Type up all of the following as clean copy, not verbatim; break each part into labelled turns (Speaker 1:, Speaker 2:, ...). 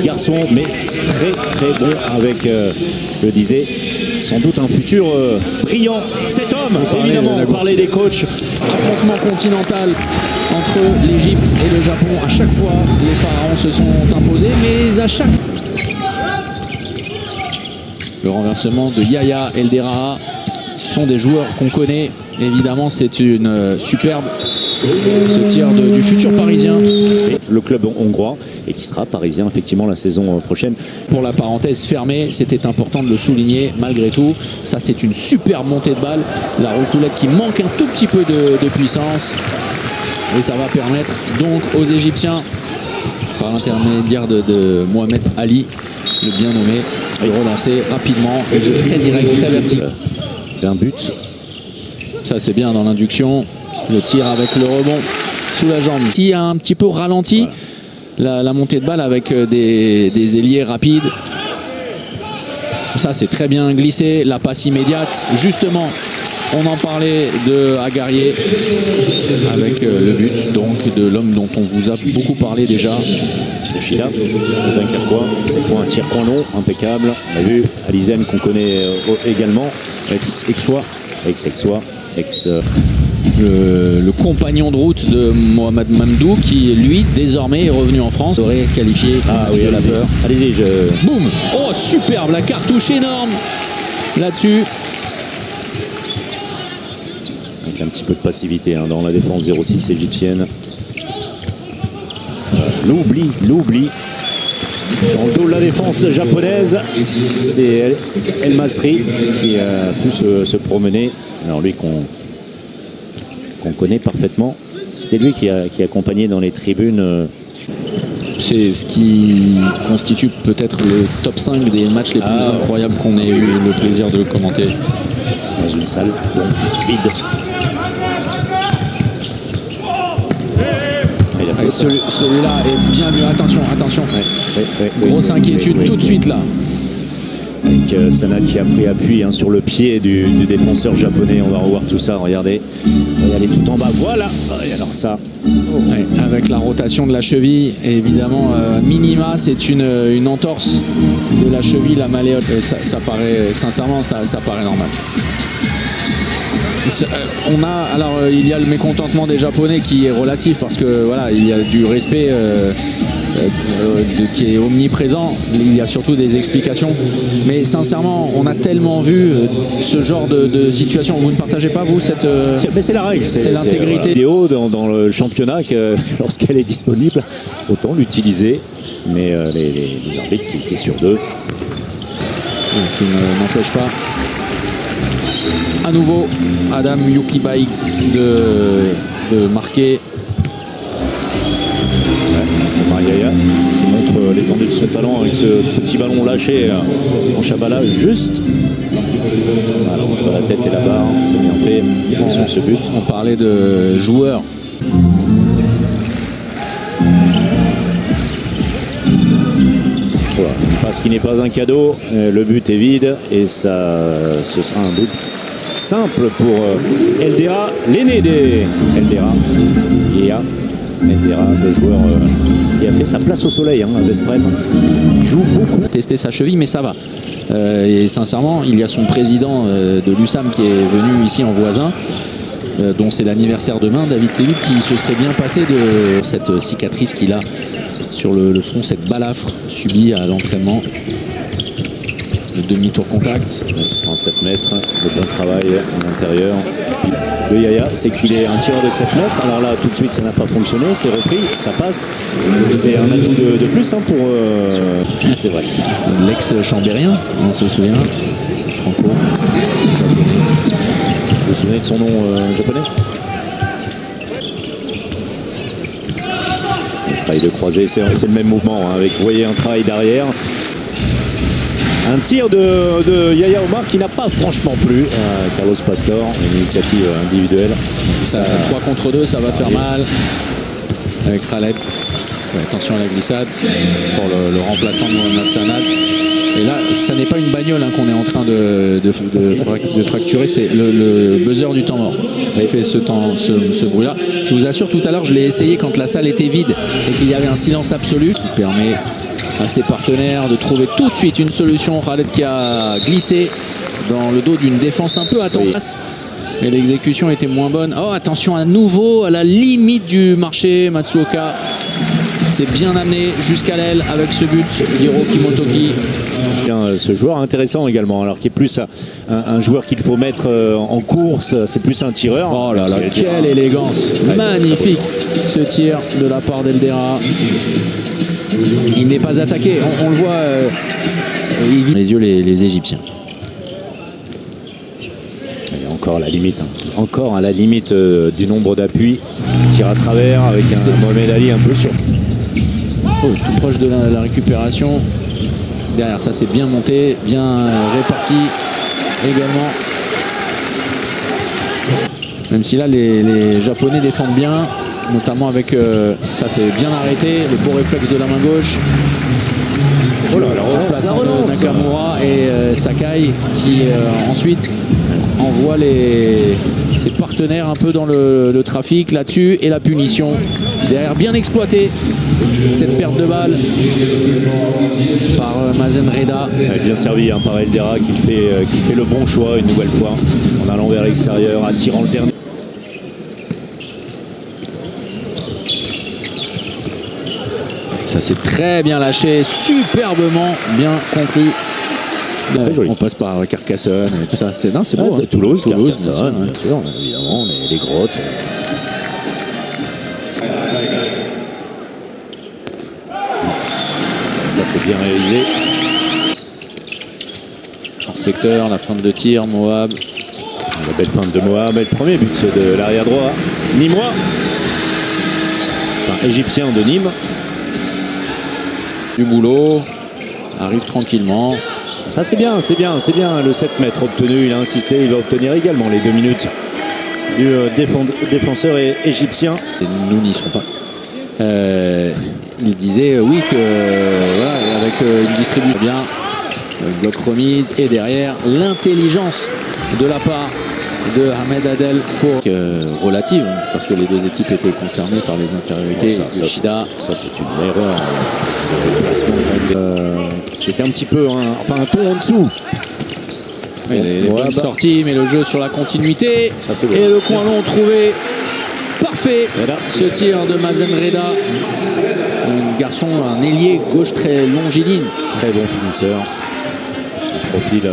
Speaker 1: garçon, mais très bon avec, je le disais, sans doute un futur brillant. Cet homme, évidemment, on parlait des coachs.
Speaker 2: Affrontement continental entre l'Égypte et le Japon. À chaque fois, les pharaons se sont imposés, mais à chaque fois... Le renversement de Yaya Eldera, ce sont des joueurs qu'on connaît. Évidemment, c'est une superbe ce tir du futur parisien.
Speaker 1: Le club hongrois et qui sera parisien effectivement la saison prochaine.
Speaker 2: Pour la parenthèse fermée, c'était important de le souligner malgré tout. Ça, c'est une superbe montée de balle. La roucoulette qui manque un tout petit peu de puissance. Et ça va permettre donc aux Égyptiens, par l'intermédiaire de Mohamed Ali, le bien nommé, de relancer rapidement. Et jeu très direct, très vertical.
Speaker 1: Un but.
Speaker 2: Ça, c'est bien dans l'induction. Le tir avec le rebond sous la jambe qui a un petit peu ralenti la montée de balle avec des ailiers rapides. Ça, c'est très bien glissé. La passe immédiate. Justement, on en parlait de Agarié avec le but donc de l'homme dont on vous a beaucoup parlé déjà.
Speaker 1: Chila, le Dunkerquois, c'est pour un tir coin long, impeccable. On a vu Alizem qu'on connaît également.
Speaker 2: Ex-Aixois. Le compagnon de route de Mohamed Mamdou qui, lui, désormais est revenu en France, aurait qualifié
Speaker 1: oui,
Speaker 2: de la peur.
Speaker 1: Allez-y,
Speaker 2: Boum. Oh, superbe, la cartouche énorme là-dessus.
Speaker 1: Avec un petit peu de passivité dans la défense 06 égyptienne. L'oubli. Dans le dos de la défense japonaise, c'est El Masri qui a pu se promener. Alors lui qu'on connaît parfaitement. C'était lui qui accompagnait dans les tribunes.
Speaker 2: C'est ce qui constitue peut-être le top 5 des matchs les plus incroyables qu'on ait eu le plaisir de commenter.
Speaker 1: Dans une salle donc vide.
Speaker 2: Celui-là est bien mieux. Attention. Grosse inquiétude tout de suite là.
Speaker 1: Avec Sana qui a pris appui sur le pied du défenseur japonais. On va revoir tout ça, regardez tout en bas, voilà. Et alors ça.
Speaker 2: Ouais, avec la rotation de la cheville, et évidemment minima, c'est une entorse de la cheville, la malléole. Ça paraît, sincèrement, ça paraît normal. Il y a le mécontentement des Japonais qui est relatif parce que voilà, il y a du respect qui est omniprésent. Il y a surtout des explications, mais sincèrement, on a tellement vu ce genre de situation. Vous ne partagez pas, vous, cette
Speaker 1: mais c'est la règle,
Speaker 2: c'est l'intégrité
Speaker 1: vidéo dans le championnat que lorsqu'elle est disponible, autant l'utiliser. Mais les arbitres qui étaient sur deux,
Speaker 2: ce qui n'empêche pas à nouveau Adam Yukibai de marquer.
Speaker 1: Yaya qui montre l'étendue de son talent avec ce petit ballon lâché en Chabala juste entre la tête et la barre. C'est bien fait. Attention ce but.
Speaker 2: On parlait de joueurs.
Speaker 1: Voilà. Une passe qui n'est pas un cadeau. Le but est vide et ce sera un but simple pour Eldera, l'aîné des Eldera. Eldera, le joueur qui a fait sa place au soleil à Vesprem, qui joue beaucoup.
Speaker 2: Tester sa cheville, mais ça va. Et sincèrement, il y a son président de l'USAM qui est venu ici en voisin, dont c'est l'anniversaire demain, David Tellup, qui se serait bien passé de cette cicatrice qu'il a sur le front, cette balafre subie à l'entraînement. Le demi-tour contact.
Speaker 1: 7 mètres, le bon travail à l'intérieur. Le Yaya, c'est qu'il est un tireur de 7 mètres. Alors là, tout de suite, ça n'a pas fonctionné. C'est repris, ça passe. C'est un atout de plus pour... c'est vrai.
Speaker 2: L'ex-chambérien, on se souvient. Franco.
Speaker 1: Vous vous souvenez de son nom japonais? Le travail de croisé, c'est le même mouvement. Avec, vous voyez, un travail d'arrière. Un tir de Yaya Omar qui n'a pas franchement plu. Carlos Pastor, une initiative individuelle.
Speaker 2: 3 contre 2, ça va faire mal. Avec Khaled. Ouais, attention à la glissade pour le remplaçant de Mohamed Sanad. Et là, ça n'est pas une bagnole qu'on est en train de fracturer, c'est le buzzer du temps mort. Il fait ce bruit-là. Je vous assure, tout à l'heure, je l'ai essayé quand la salle était vide et qu'il y avait un silence absolu. Il permet à ses partenaires de trouver tout de suite une solution. Khaled qui a glissé dans le dos d'une défense un peu attendue. Et l'exécution était moins bonne. Oh, attention à nouveau à la limite du marché. Matsuoka s'est bien amené jusqu'à l'aile avec ce but d'Hiroki Motoki.
Speaker 1: Ce joueur intéressant également, alors qu'il est plus un joueur qu'il faut mettre en course, c'est plus un tireur.
Speaker 2: Oh là là, quelle élégance. Magnifique ce tir de la part d'Eldera. Il n'est pas attaqué, on le voit. Les yeux les Égyptiens.
Speaker 1: Et encore à la limite, encore à la limite du nombre d'appuis. Tir à travers avec un Mohamed Ali un peu sur.
Speaker 2: Oh, tout proche de la récupération. Derrière ça, c'est bien monté, bien réparti également. Même si là, les Japonais défendent bien, notamment avec ça, c'est bien arrêté, le beau réflexe de la main gauche.
Speaker 1: Oh là, la relance,
Speaker 2: Nakamura et Sakai qui ensuite envoie ses partenaires un peu dans le trafic là-dessus, et la punition derrière, bien exploité cette perte de balle par Mazen Reda.
Speaker 1: Bien servi par Eldera qui fait le bon choix une nouvelle fois en allant vers l'extérieur, attirant le dernier.
Speaker 2: Ça s'est très bien lâché, superbement bien conclu.
Speaker 1: Très joli.
Speaker 2: On passe par Carcassonne et tout ça. C'est beau. Hein.
Speaker 1: Toulouse, Carcassonne,
Speaker 2: bien sûr,
Speaker 1: évidemment, les grottes. Ça, c'est bien réalisé.
Speaker 2: Hors secteur, la feinte de tir, Moab.
Speaker 1: La belle feinte de Moab. Et le premier but de l'arrière droit. Nîmois. Enfin, égyptien de Nîmes.
Speaker 2: Du boulot. Arrive tranquillement.
Speaker 1: Ça, c'est bien, c'est bien, c'est bien. Le 7 mètres obtenu, il a insisté. Il va obtenir également les 2 minutes du défenseur égyptien.
Speaker 2: Et nous n'y serons pas. Il disait oui que voilà, avec une distribution bien, le bloc remise et derrière l'intelligence de la part de Ahmed Adel pour relative, parce que les deux équipes étaient concernées par les infériorités. Shida.
Speaker 1: Ça c'est une erreur de placement. C'était un petit peu un ton en dessous.
Speaker 2: Les bonnes sorties, mais le jeu sur la continuité.
Speaker 1: Ça, c'est
Speaker 2: et le coin long trouvé. Parfait. Ce tir de Mazen Reda. Un garçon, un ailier gauche très longiligne.
Speaker 1: Très bon finisseur. Un profil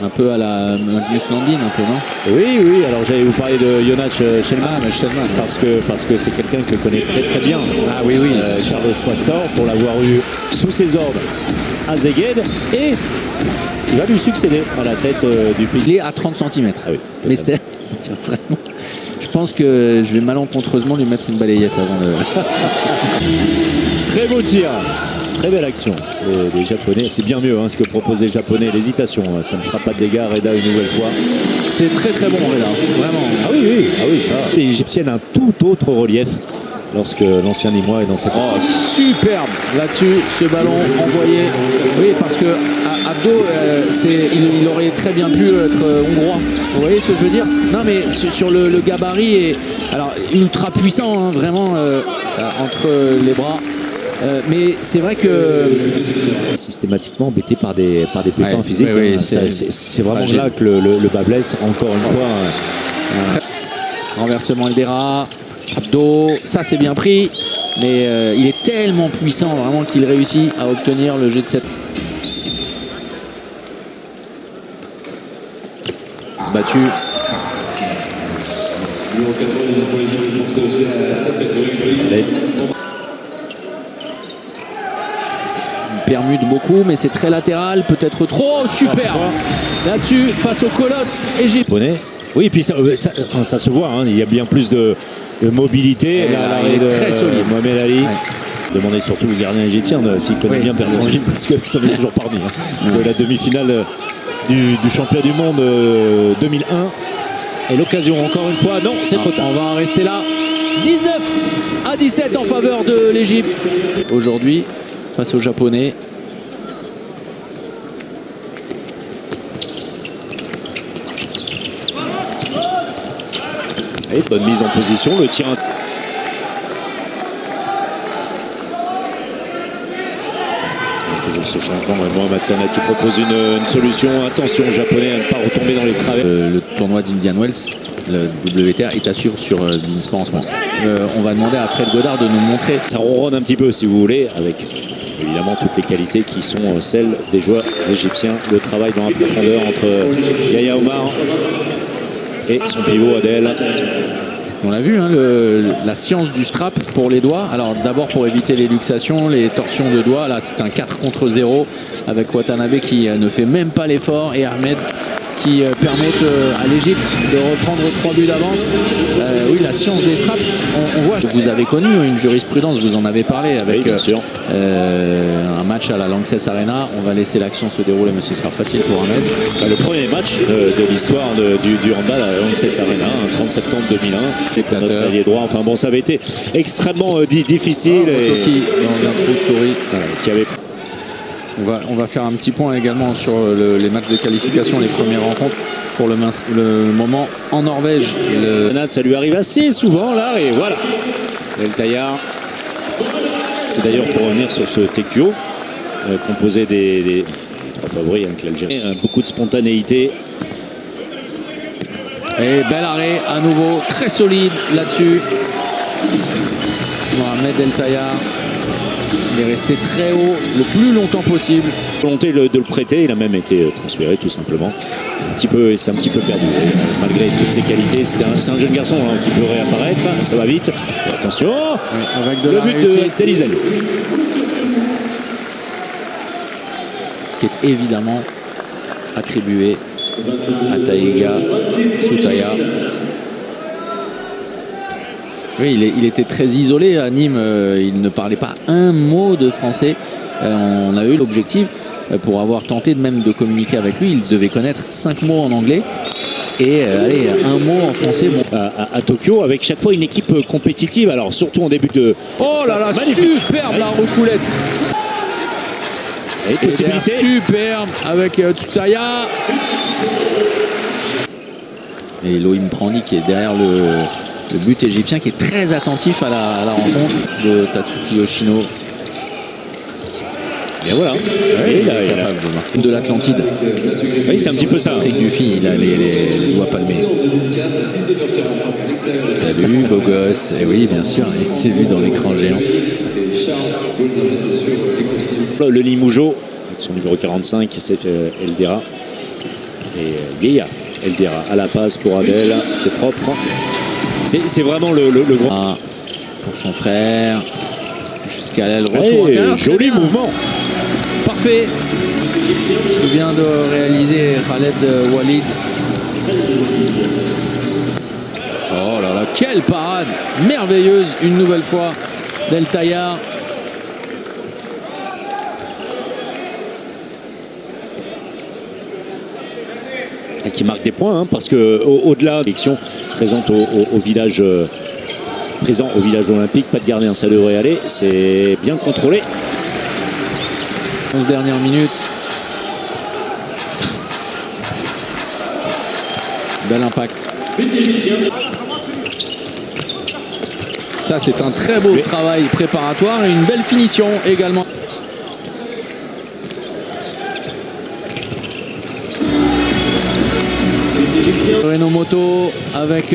Speaker 2: un peu à la Magnus Landin, un peu, non?
Speaker 1: Oui. Alors j'allais vous parler de Jonas Shellman.
Speaker 2: Shellman.
Speaker 1: Parce que c'est quelqu'un que je connais très très bien.
Speaker 2: Ah oui.
Speaker 1: Carlos Pastor, pour l'avoir eu sous ses ordres à Szeged, et il va lui succéder à la tête du pays.
Speaker 2: Il est à 30 cm.
Speaker 1: Ah oui.
Speaker 2: Mais c'était vraiment. Je pense que je vais malencontreusement lui mettre une balayette avant de.
Speaker 1: Très beau tir. Très belle action des Japonais. C'est bien mieux ce que proposaient les Japonais. L'hésitation, ça ne fera pas de dégâts. Reda une nouvelle fois.
Speaker 2: C'est très très bon Reda, vraiment.
Speaker 1: Ah oui, ça. L'Égyptienne a un tout autre relief lorsque l'ancien Nîmois est dans cette.
Speaker 2: Oh, superbe là-dessus, ce ballon envoyé. Oui, parce que Abdo, il aurait très bien pu être hongrois. Vous voyez ce que je veux dire? Non, mais sur le gabarit, et alors ultra puissant, vraiment entre les bras. Mais c'est vrai que
Speaker 1: systématiquement embêté par des pépins physiques.
Speaker 2: Oui,
Speaker 1: c'est vraiment fragile. Là que le bas blesse encore une fois.
Speaker 2: Renversement Eldera, Abdo, ça c'est bien pris, mais il est tellement puissant vraiment qu'il réussit à obtenir le jet de 7. Battu. Permute beaucoup, mais c'est très latéral, peut-être trop. Super là-dessus face au colosse égyptien.
Speaker 1: Oui, puis ça se voit, il y a bien plus de mobilité.
Speaker 2: Il est très solide.
Speaker 1: Mohamed Ali. Demandez surtout le gardien égyptien s'il connaît bien Bertrand Gilles, parce que ça fait toujours parmi de la demi-finale du championnat du monde 2001. Et l'occasion encore une fois, non, c'est trop tard.
Speaker 2: On va en rester là. 19-17 en faveur de l'Égypte aujourd'hui face aux Japonais.
Speaker 1: Et bonne mise en position, le tir. ce changement. Mohamed Sanet qui propose une solution. Attention, japonais à ne pas retomber dans les travers.
Speaker 2: Le tournoi d'Indian Wells, le WTA, est à suivre sur Beansport en ce moment. On va demander à Fred Godard de nous montrer.
Speaker 1: Ça ronronne un petit peu si vous voulez, avec évidemment toutes les qualités qui sont celles des joueurs égyptiens. Le travail dans la profondeur entre Yahya Omar et son pivot Adel.
Speaker 2: On l'a vu, hein, la science du strap pour les doigts. Alors d'abord pour éviter les luxations, les torsions de doigts. Là c'est un 4 contre 0 avec Watanabe qui ne fait même pas l'effort et Ahmed qui permettent à l'Égypte de reprendre 3 buts d'avance. Oui, la science des straps, on voit. Vous avez connu une jurisprudence, vous en avez parlé avec
Speaker 1: oui,
Speaker 2: un match à la Lanxess Arena. On va laisser l'action se dérouler, mais ce sera facile pour Ahmed.
Speaker 1: Le premier match de l'histoire du handball à la Lanxess Arena, 30 septembre 2001. Notre allié droit. Enfin bon, ça avait été extrêmement difficile.
Speaker 2: Et qui, dans un trou de souris,
Speaker 1: qui avait...
Speaker 2: On va faire un petit point également sur les matchs de qualification, les premières rencontres pour le moment en Norvège.
Speaker 1: Ça lui arrive assez souvent là et voilà. El Tayar, c'est d'ailleurs pour revenir sur ce TQO composé des trois favoris avec l'Algérie. Beaucoup de spontanéité.
Speaker 2: Et bel arrêt à nouveau, très solide là-dessus. Mohamed El Tayar. Il est resté très haut le plus longtemps possible.
Speaker 1: Volonté de le prêter, il a même été transféré tout simplement. C'est un petit peu perdu. Malgré toutes ses qualités, c'est un jeune garçon qui peut réapparaître. Ça va vite. Et attention,
Speaker 2: oui, avec de
Speaker 1: le but d'Elizel.
Speaker 2: Qui est évidemment attribué à Taiga Soutaya. Oui, il était très isolé à Nîmes, il ne parlait pas un mot de français. On a eu l'objectif, pour avoir tenté même de communiquer avec lui, il devait connaître 5 mots en anglais et un mot en français. Bon.
Speaker 1: À Tokyo, avec chaque fois une équipe compétitive, alors surtout en début de...
Speaker 2: Oh là là, superbe la recoulette.
Speaker 1: Et possibilité.
Speaker 2: Superbe avec Tsutaya. Et Loïm Prandi qui est derrière le but égyptien, qui est très attentif à la rencontre de Tatsuki Yoshino.
Speaker 1: Et voilà.
Speaker 2: Ouais, il est capable de marquer de l'Atlantide.
Speaker 1: Oui, c'est un petit peu ça.
Speaker 2: Patrick Dufy, il a les doigts palmés. Salut, beau gosse. Et oui, bien sûr, il s'est vu dans l'écran géant.
Speaker 1: Le Limoujo, avec son numéro 45, c'est Eldera. Et Yeya Eldera à la passe pour Adel. C'est propre. C'est vraiment le grand.
Speaker 2: Pour son frère. Jusqu'à l'aile retour.
Speaker 1: Joli mouvement.
Speaker 2: Parfait. Ce que vient de réaliser Khaled Walid. Oh là là, quelle parade merveilleuse une nouvelle fois d'El Tayar.
Speaker 1: Et qui marque des points, parce que au-delà de l'élection présente au village présent au village olympique, pas de gardien, ça devrait aller, c'est bien contrôlé.
Speaker 2: 11 dernières minutes. Bel impact. Ça, c'est un très beau travail préparatoire et une belle finition également. Renomoto avec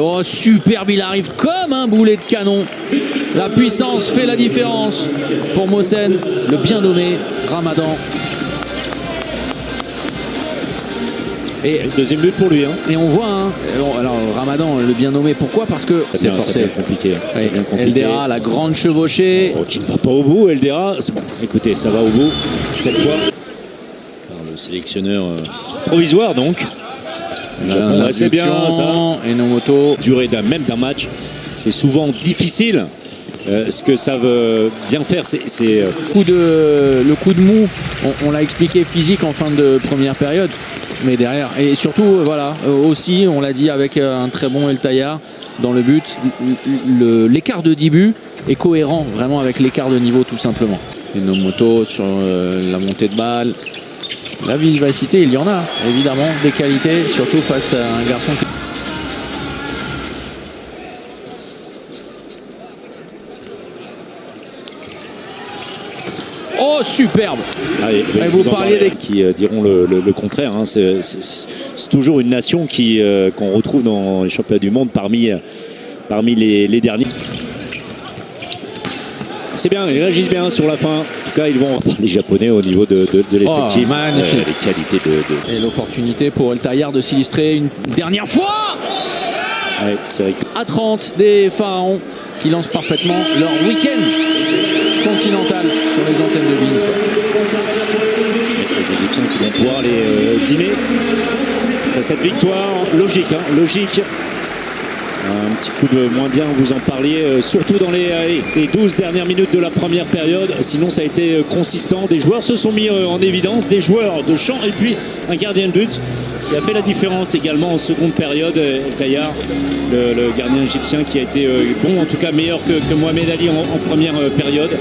Speaker 2: oh superbe, il arrive comme un boulet de canon. La puissance fait la différence pour Mohsen, le bien nommé Ramadan.
Speaker 1: Et deuxième but pour lui.
Speaker 2: Et on voit, alors Ramadan, le bien nommé, pourquoi? Parce que c'est forcé.
Speaker 1: C'est compliqué.
Speaker 2: Oui. Eldera, la grande chevauchée.
Speaker 1: Qui ne va pas au bout, Eldera. Bon. Écoutez, ça va au bout cette fois. Par le sélectionneur provisoire donc. C'est bien ça.
Speaker 2: Enomoto.
Speaker 1: Durée même d'un match, c'est souvent difficile. Ce que ça veut bien faire, c'est
Speaker 2: le coup de mou. On l'a expliqué, physique en fin de première période, mais derrière et surtout voilà aussi on l'a dit avec un très bon El Tayar dans le but. L'écart de 10 buts est cohérent vraiment avec l'écart de niveau tout simplement. Enomoto sur la montée de balle. La vivacité, il y en a, évidemment, des qualités, surtout face à un garçon qui... Oh, superbe.
Speaker 1: Allez,
Speaker 2: vous parliez des...
Speaker 1: qui diront le contraire. Hein. C'est toujours une nation qu'on retrouve dans les championnats du monde parmi les derniers. C'est bien, ils réagissent bien sur la fin. En tout cas, ils vont les Japonais au niveau de l'effectif.
Speaker 2: Magnifique.
Speaker 1: Les qualités
Speaker 2: Et l'opportunité pour El Tayar de s'illustrer une dernière fois.
Speaker 1: Ouais, c'est vrai que...
Speaker 2: À 30 des Pharaons qui lancent parfaitement leur week-end continental sur les antennes de beIN Sport.
Speaker 1: Les Égyptiens qui vont pouvoir aller dîner. Cette victoire, logique, hein, logique. Un petit coup de moins bien, vous en parliez, surtout dans les 12 dernières minutes de la première période. Sinon, ça a été consistant. Des joueurs se sont mis en évidence, des joueurs de champ et puis un gardien de but qui a fait la différence également en seconde période. El Tayar, le gardien égyptien qui a été bon, en tout cas meilleur que Mohamed Ali en première période.